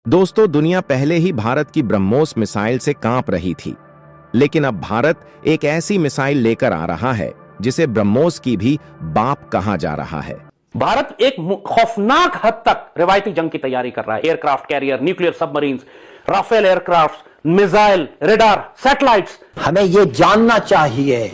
दोस्तों, दुनिया पहले ही भारत की ब्रह्मोस मिसाइल से कांप रही थी, लेकिन अब भारत एक ऐसी मिसाइल लेकर आ रहा है जिसे ब्रह्मोस की भी बाप कहा जा रहा है। भारत एक खौफनाक हद तक रिवायती जंग की तैयारी कर रहा है। Aircraft carrier, nuclear submarines, Rafale aircraft, missile, radar, satellites. हमें ये जानना चाहिए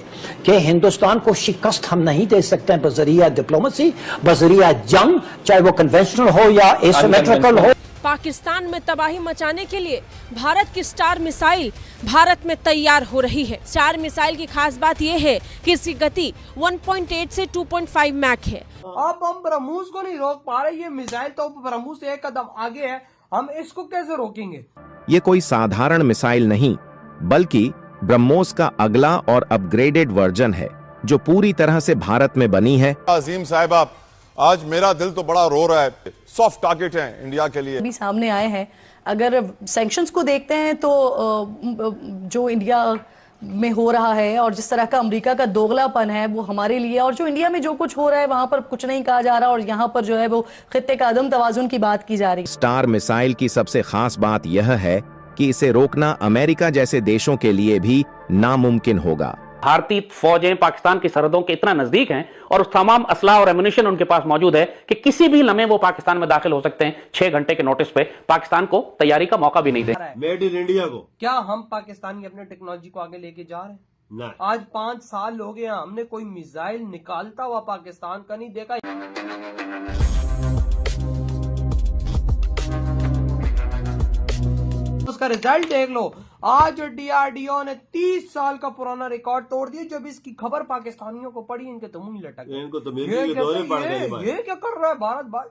कि हिंदुस्तान को शिकस्त हम नहीं दे सकते हैं बजरिया डिप्लोमेसी, बजरिया जंग, चाहे वो कन्वेंशनल हो या एसिमेट्रिकल हो। पाकिस्तान में तबाही मचाने के लिए भारत की स्टार मिसाइल भारत में तैयार हो रही है। स्टार मिसाइल की खास बात यह है कि इसकी गति 1.8 से 2.5 मैक है। अब हम ब्रह्मोस को नहीं रोक पा रहे, ये मिसाइल तो ब्रह्मोस से एक कदम आगे है, हम इसको कैसे रोकेंगे? ये कोई साधारण मिसाइल नहीं, बल्कि ब्रह्मोस का अगला और अपग्रेडेड वर्जन है, जो पूरी तरह से भारत में बनी है। अजीम साहिबा, आज मेरा दिल तो बड़ा रो रहा है। सॉफ्ट टारगेट है इंडिया के लिए अभी सामने आए हैं। अगर सैंक्शंस को देखते हैं तो जो इंडिया में हो रहा है और जिस तरह का अमेरिका का दोगलापन है वो हमारे लिए, और जो इंडिया में जो कुछ हो रहा है वहां पर कुछ नहीं कहा जा रहा और यहाँ पर जो है वो खित्ते का अदम तवाजुन की बात की जा रही है। स्टार मिसाइल की सबसे खास बात यह है कि इसे रोकना अमेरिका जैसे देशों के लिए भी नामुमकिन होगा। भारतीय फौजें पाकिस्तान की सरहदों के इतना नजदीक हैं और उस तमाम असलाह और एमुनिशन उनके पास मौजूद है कि किसी भी लम्हे वो पाकिस्तान में दाखिल हो सकते हैं। 6 घंटे के नोटिस पे पाकिस्तान को तैयारी का मौका भी नहीं दे। मेड इन इंडिया को क्या हम पाकिस्तानी अपने टेक्नोलॉजी को आगे लेके जा रहे हैं? नहीं। आज 5 साल हो गए, हमने कोई मिसाइल निकालता हुआ पाकिस्तान का नहीं देखा। उसका रिजल्ट देख लो। आज डीआरडीओ ने 30 साल का पुराना रिकॉर्ड तोड़ दिया। जब इसकी खबर पाकिस्तानियों को पड़ी, इनके तो मुंह लटक गए। इनको तो ये क्या कर रहा है भारत भाई?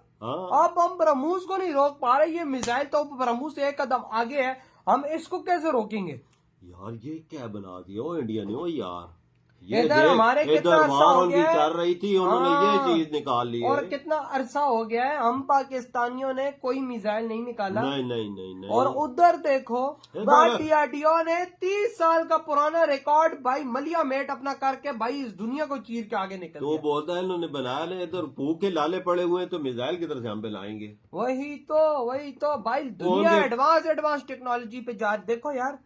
अब हम ब्रह्मोस को नहीं रोक पा रहे, ये मिसाइल तो ब्रह्मोस से एक कदम आगे है, हम इसको कैसे रोकेंगे? यार ये क्या बना दिया इंडिया ने? ओ यार, इधर हमारे कितना अरसा हो गया है, चल रही थी, उन्होंने ये चीज निकाल ली और कितना अरसा हो गया है, हम पाकिस्तानियों ने कोई मिसाइल नहीं निकाला। नहीं। और उधर देखो डीआरडीओ ने 30 साल का पुराना रिकॉर्ड भाई मलिया मेट अपना करके भाई इस दुनिया को चीर के आगे निकल तो बोलता है इन्होंने बनाया नहीं, इधर भूख के लाले पड़े हुए हैं, तो मिसाइल किधर से हम पे लाएंगे? वही तो भाई दुनिया एडवांस टेक्नोलॉजी पे जा। देखो यार,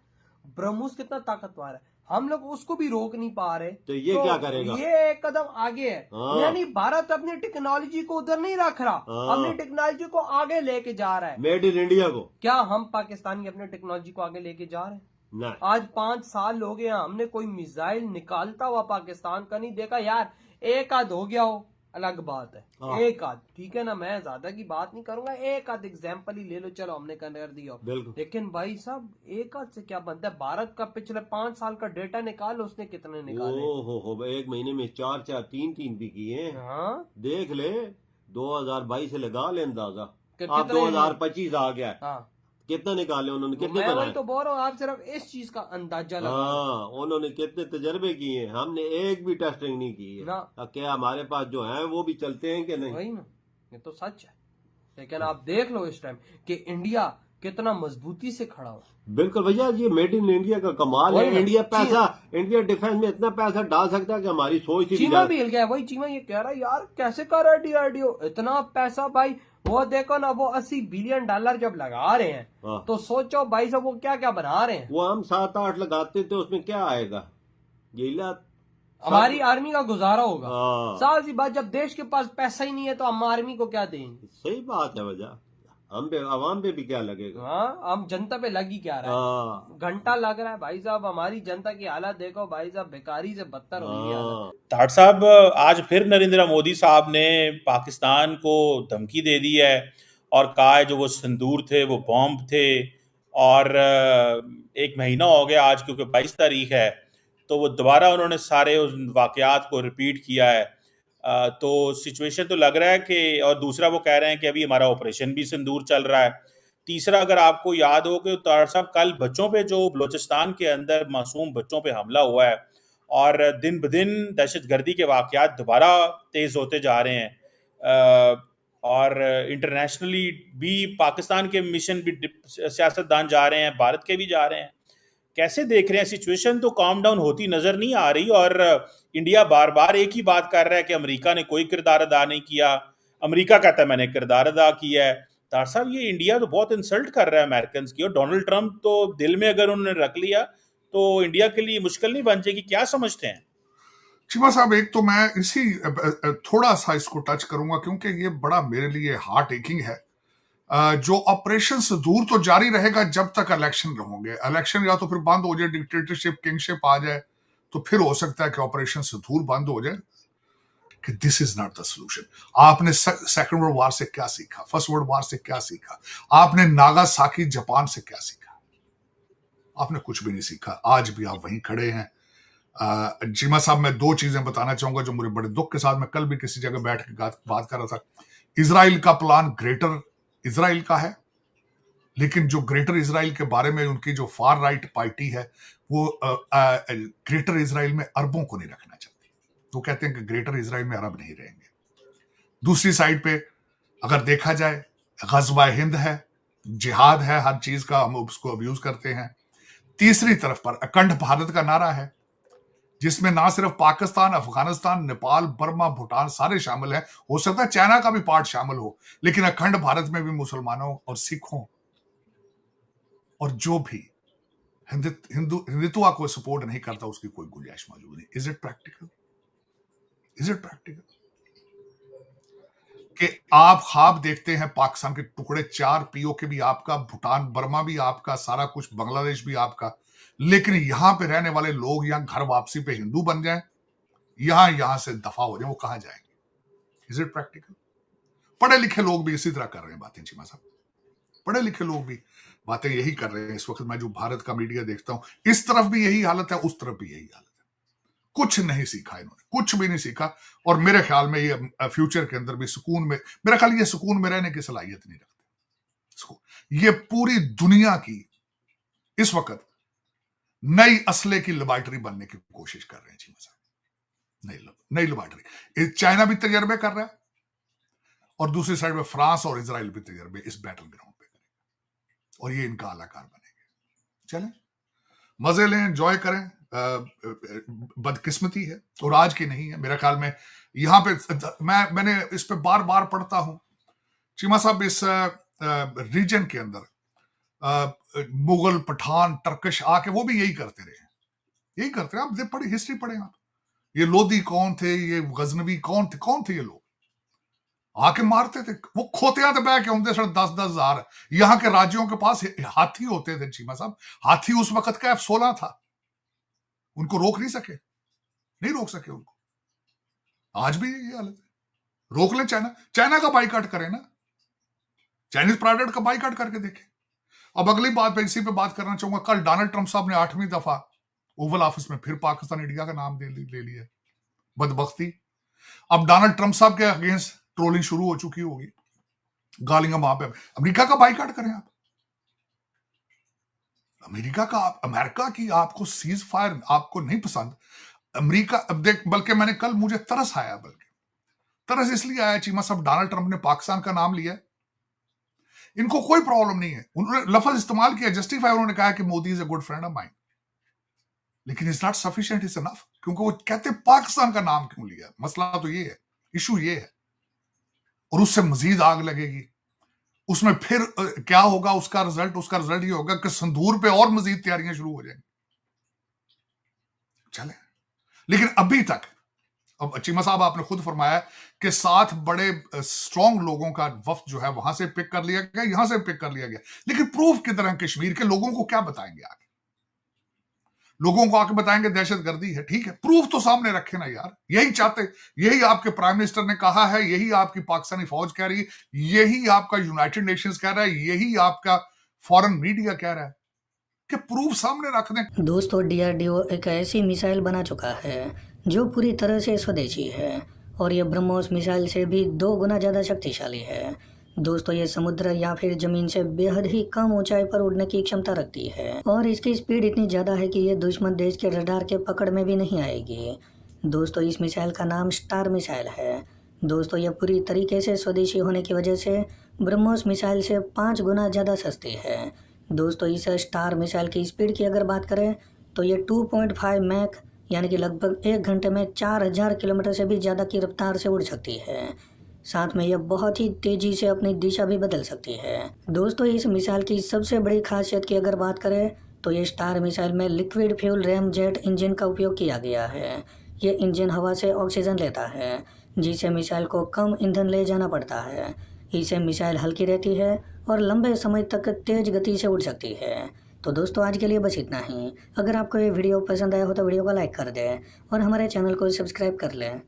ब्रह्मोस कितना ताकतवर है, हम लोग उसको भी रोक नहीं पा रहे। तो ये क्या करेगा? ये एक कदम आगे है। यानी भारत अपनी टेक्नोलॉजी को उधर नहीं रख रहा, अपनी टेक्नोलॉजी को आगे लेके जा रहा है। मेड इन इंडिया को क्या हम पाकिस्तानी अपने टेक्नोलॉजी को आगे लेके जा रहे हैं? नहीं। आज 5 साल हो गए, हमने कोई मिसाइल निकालता हुआ पाकिस्तान का नहीं देखा। यार एक आध हो गया हो अलग बात है, एक आध ठीक है ना, मैं ज्यादा की बात नहीं करूंगा, एक आध एग्जाम्पल ही ले लो, चलो हमने कर दिया। लेकिन भाई साहब एक आध से क्या बनता है? भारत का पिछले 5 साल का डेटा निकाल, उसने कितने निकाले? हो एक महीने में 4 3 भी किए। हाँ देख ले, 2022 से लगा ले अंदाजा, अब 2025 आ गया। हाँ। कितना निकाले उन्होंने, कितने मैं वही तो बोल रहा हूँ, आप सिर्फ इस चीज का अंदाजा लगा। हाँ, उन्होंने कितने तजर्बे किए, हमने एक भी टेस्टिंग नहीं की है। क्या हमारे पास जो है वो भी चलते हैं कि नहीं? वही ना, ये तो सच है। लेकिन आप देख लो इस टाइम कि इंडिया कितना मजबूती से खड़ा हो। बिल्कुल भैया, ये मेड इन इंडिया का कमाल है। इंडिया डिफेंस में इतना पैसा डाल सकता है कि हमारी सोच चीमा भी हिल गया। वही चीमा ये कह रहा है, यार कैसे कर रहा है डीआरडीओ इतना पैसा? भाई वो देखो ना, वो $80 बिलियन जब लगा रहे हैं तो सोचो भाई साहब वो क्या क्या बना रहे हैं। वो हम 7-8 लगाते थे, उसमें क्या आएगा? हमारी आर्मी का गुजारा होगा। साल सी बात, जब देश के पास पैसा ही नहीं है तो हम आर्मी को क्या देंगे? सही बात है वजह, हम पे अवाम पे भी क्या लगेगा? हाँ, हम जनता पे लगी क्या रहा है? घंटा लग रहा है भाई साहब। हमारी जनता की हालत देखो भाई साहब, बेकारी से बदतर हो गई है। ठाट साहब, आज फिर नरेंद्र मोदी साहब ने पाकिस्तान को धमकी दे दी है और कहा है जो वो संदूर थे वो बॉम्ब थे, और 1 महीना हो गया आज, क्योंकि 22 तारीख है, तो वो दोबारा उन्होंने सारे उस वाकयात को रिपीट किया है। तो सिचुएशन तो लग रहा है कि, और दूसरा वो कह रहे हैं कि अभी हमारा ऑपरेशन भी सिंदूर चल रहा है। तीसरा, अगर आपको याद हो कि तार साहब कल बच्चों पे जो बलोचिस्तान के अंदर मासूम बच्चों पे हमला हुआ है, और दिन ब दिन दहशतगर्दी के वाकयात दोबारा तेज होते जा रहे हैं, और इंटरनेशनली भी पाकिस्तान के मिशन भी सियासतदान जा रहे हैं, भारत के भी जा रहे हैं। कैसे देख रहे हैं? सिचुएशन तो काम डाउन होती नजर नहीं आ रही, और इंडिया बार बार एक ही बात कर रहा है कि अमेरिका ने कोई किरदार अदा नहीं किया। अमेरिका कहता है मैंने किरदार अदा किया है, तार साहब ये इंडिया तो बहुत इंसल्ट कर रहा है अमेरिकन की, और डोनाल्ड ट्रंप तो दिल में अगर उन्होंने रख लिया तो इंडिया के लिए मुश्किल नहीं बन जाएगी? क्या समझते हैं? चीमा साहब, एक तो मैं इसी थोड़ा सा इसको टच करूंगा क्योंकि ये बड़ा मेरे लिए हार्ट एकिंग है। जो ऑपरेशन सिंदूर तो जारी रहेगा जब तक इलेक्शन होंगे। इलेक्शन या तो फिर बंद हो जाए, डिक्टेटरशिप किंगशिप आ जाए, तो फिर हो सकता है कि ऑपरेशन सिंदूर बंद हो जाए। कि this is not the solution. आपने सेकंड वर्ल्ड वॉर से क्या सीखा? फर्स्ट वर्ल्ड वॉर से क्या सीखा? आपने नागासाकी जापान से क्या सीखा? आपने कुछ भी नहीं सीखा। आज भी आप वहीं खड़े हैं। चीमा साहब, मैं दो चीजें बताना चाहूंगा जो मुझे बड़े दुख के साथ, मैं कल भी किसी जगह बैठ के बात कर रहा था। इजराइल का प्लान ग्रेटर इजराइल का है, लेकिन जो ग्रेटर इजराइल के बारे में उनकी जो फार राइट पार्टी है वो ग्रेटर इजराइल में अरबों को नहीं रखना चाहती। वो कहते हैं कि ग्रेटर इजराइल में अरब नहीं रहेंगे। दूसरी साइड पे अगर देखा जाए, गज़वा हिंद है, जिहाद है, हर चीज का हम उसको अब्यूज करते हैं। तीसरी तरफ पर अखंड भारत का नारा है, जिसमें ना सिर्फ पाकिस्तान, अफगानिस्तान, नेपाल, बर्मा, भूटान सारे शामिल हैं। हो सकता है चाइना का भी पार्ट शामिल हो, लेकिन अखंड भारत में भी मुसलमानों और सिखों और जो भी हिंदुत्व को सपोर्ट नहीं करता उसकी कोई गुंजाइश मौजूद नहीं। Is it practical? Is it practical कि आप ख्वाब देखते हैं पाकिस्तान के टुकड़े 4 पीओके भी आपका, भूटान बर्मा भी आपका, सारा कुछ बांग्लादेश भी आपका, लेकिन यहां पे रहने वाले लोग यहां घर वापसी पे हिंदू बन जाएं, यहां से दफा हो जाए, वो कहां जाएंगे? Is it practical? पढ़े लिखे लोग भी इसी तरह कर रहे हैं बातें। चीमा साहब, पढ़े लिखे लोग भी बातें यही कर रहे हैं। इस वक्त मैं जो भारत का मीडिया देखता हूं, इस तरफ भी यही हालत है, उस तरफ भी यही हालत है। कुछ नहीं सीखा इन्होंने, कुछ भी नहीं सीखा। और मेरे ख्याल में ये फ्यूचर के अंदर भी सुकून में, मेरा ख्याल ये सुकून में रहने की सलाहियत नहीं रखते। ये पूरी दुनिया की इस वक्त नई असले की लेबॉर्टरी बनने की कोशिश कर रहे हैं। चीमा साहब, नई लेबॉर्टरी। चाइना भी तजर्बे कर रहा है और दूसरी साइड में फ्रांस और इजराइल भी तजर्बे इस बैटल ग्राउंड पे करेंगे, और ये इनका अलाकार बनेंगे। चलें, मजे लें, एंजॉय करें। बदकिस्मती है और आज की नहीं है मेरा ख्याल में। यहां पे मैंने इस पे बार बार पढ़ता हूं चीमा साहब, इस रीजन के अंदर मुगल, पठान, टर्किश आके वो भी यही करते रहे, यही करते रहे। आप पढ़े, हिस्ट्री पढ़े आप। ये लोधी कौन थे, ये गजनवी कौन थे ये लोग? आके मारते थे। वो खोतियां बह के होंगे 10-10 हजार। यहाँ के राज्यों के पास हाथी होते थे चीमा साहब। हाथी उस वक्त का F-16 था, उनको रोक नहीं सके, नहीं रोक सके उनको। आज भी ये हालत है। रोक लें चाइना का बाइकाट करें ना, चाइनीज प्रोडक्ट का बाइकाट करके देखें। अब अगली बात पे इसी पे बात करना चाहूंगा। कल डोनाल्ड ट्रंप साहब ने 8वीं दफा ओवल ऑफिस में फिर पाकिस्तान इंडिया का नाम ले लिया। बदबख्ती। अब डोनाल्ड ट्रंप साहब के अगेंस्ट ट्रोलिंग शुरू हो चुकी होगी, गालियां वहां पे। अमेरिका का बाइकाट करें आप, अमेरिका की आपको सीज फायर आपको नहीं पसंद। अमेरिका अब देख, बल्कि मैंने कल मुझे तरस आया, बल्कि तरस इसलिए आया चीमा साहब, डोनाल्ड ट्रंप ने पाकिस्तान का नाम लिया, इनको कोई प्रॉब्लम नहीं है। उन्होंने लफ्ज इस्तेमाल किया, जस्टिफाई, उन्होंने कहा कि Modi is a good friend of mine, लेकिन it's not sufficient, it's enough. क्योंकि वो कहते पाकिस्तान का नाम क्यों लिया? मसला तो ये है, इशू ये है। और उससे मजीद आग लगेगी। उसमें फिर क्या होगा? उसका रिजल्ट ये होगा कि संदूर पे और मजीद तैयारियां शुरू हो जाएंगी। चले, लेकिन अभी तक, अब चीमा साहब आपने खुद फरमाया कि 7 बड़े स्ट्रॉन्ग लोगों का वफ्द जो है वहां से पिक कर लिया गया, यहां से पिक कर लिया गया, लेकिन प्रूफ किधर है? कश्मीर के लोगों को क्या बताएंगे आगे? लोगों को आके बताएंगे दहशतगर्दी है, ठीक है, प्रूफ तो सामने रखे ना यार। यही चाहते, यही आपके प्राइम मिनिस्टर ने कहा है, यही आपकी पाकिस्तानी फौज कह रही है, यही आपका यूनाइटेड नेशंस कह रहा है, यही आपका फॉरेन मीडिया कह रहा है कि प्रूफ सामने रख दें। दोस्तों, डीआरडीओ एक ऐसी मिसाइल बना चुका है जो पूरी तरह से स्वदेशी है, और ये ब्रह्मोस मिसाइल से भी 2 गुना ज़्यादा शक्तिशाली है। दोस्तों, ये समुद्र या फिर ज़मीन से बेहद ही कम ऊंचाई पर उड़ने की क्षमता रखती है, और इसकी स्पीड इतनी ज़्यादा है कि ये दुश्मन देश के रडार के पकड़ में भी नहीं आएगी। दोस्तों, इस मिसाइल का नाम स्टार मिसाइल है। दोस्तों, यह पूरी तरीके से स्वदेशी होने की वजह से ब्रह्मोस मिसाइल से 5 गुना ज़्यादा सस्ती है। दोस्तों, इस स्टार मिसाइल की स्पीड की अगर बात करें तो ये 2.5 मैक यानी कि लगभग 1 घंटे में 4000 किलोमीटर से भी ज़्यादा की रफ्तार से उड़ सकती है। साथ में यह बहुत ही तेजी से अपनी दिशा भी बदल सकती है। दोस्तों, इस मिसाइल की सबसे बड़ी खासियत की अगर बात करें तो ये स्टार मिसाइल में लिक्विड फ्यूल रैमजेट इंजन का उपयोग किया गया है। ये इंजन हवा से ऑक्सीजन लेता है, जिससे मिसाइल को कम ईंधन ले जाना पड़ता है। इससे मिसाइल हल्की रहती है और लंबे समय तक तेज गति से उड़ सकती है। तो दोस्तों, आज के लिए बस इतना ही। अगर आपको ये वीडियो पसंद आया हो तो वीडियो को लाइक कर दें और हमारे चैनल को सब्सक्राइब कर लें।